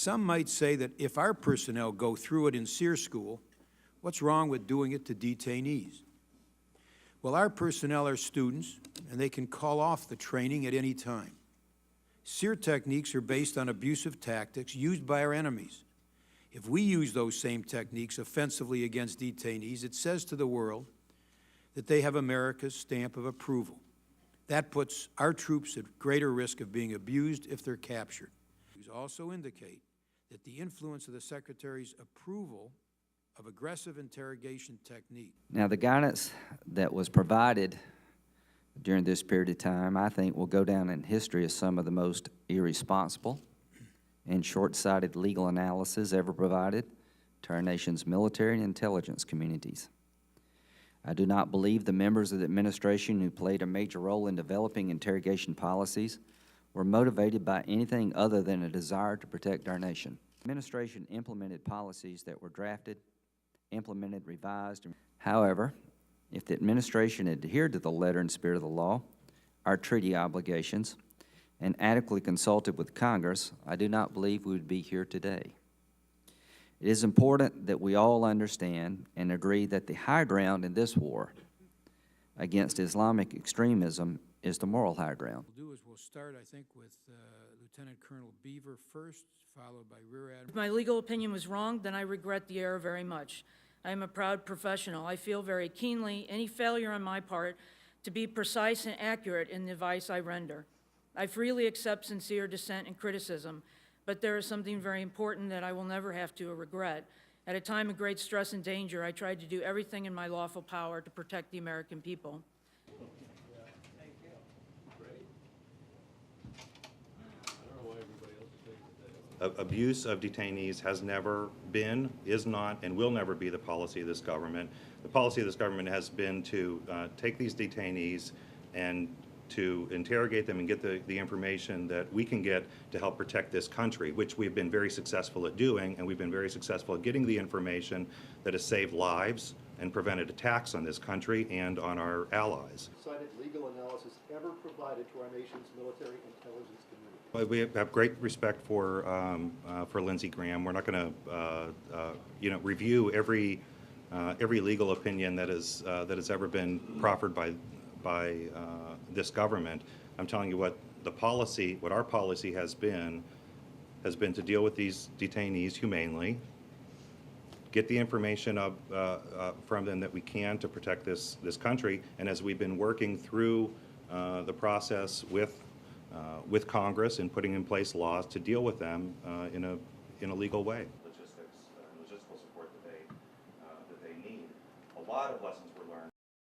Some might say that if our personnel go through it in SERE school, what's wrong with doing it to detainees? Well, our personnel are students, and they can call off the training at any time. SERE techniques are based on abusive tactics used by our enemies. If we use those same techniques offensively against detainees, it says to the world that they have America's stamp of approval. That puts our troops at greater risk of being abused if they're captured. These also indicate that the influence of the Secretary's approval of aggressive interrogation technique. Now, the guidance that was provided during this period of time, I think, will go down in history as some of the most irresponsible and short-sighted legal analysis ever provided to our nation's military and intelligence communities. I do not believe the members of the administration who played a major role in developing interrogation policies were motivated by anything other than a desire to protect our nation. The administration implemented policies that were drafted, implemented, revised. However, if the administration adhered to the letter and spirit of the law, our treaty obligations, and adequately consulted with Congress, I do not believe we would be here today. It is important that we all understand and agree that the high ground in this war against Islamic extremism is the moral high ground. What we'll do is we'll start, I think, with Lieutenant Colonel Beaver first, followed by Rear Admiral. If my legal opinion was wrong, then I regret the error very much. I am a proud professional. I feel very keenly any failure on my part to be precise and accurate in the advice I render. I freely accept sincere dissent and criticism, but there is something very important that I will never have to regret. At a time of great stress and danger, I tried to do everything in my lawful power to protect the American people. Thank you. Great. I don't know why everybody else is taking that. Abuse of detainees has never been, is not, and will never be the policy of this government. The policy of this government has been to take these detainees and to interrogate them and get the information that we can get to help protect this country, which we've been very successful at doing, and we've been very successful at getting the information that has saved lives and prevented attacks on this country and on our allies. Cited legal analysis ever provided to our nation's military intelligence community? We have great respect for Lindsey Graham. We're not going to, review every legal opinion that has ever been proffered by this government. I'm telling you what our policy has been to deal with these detainees humanely, get the information from them that we can to protect this country, and as we've been working through the process with Congress and putting in place laws to deal with them in a legal way. Logistical support that they need. A lot of lessons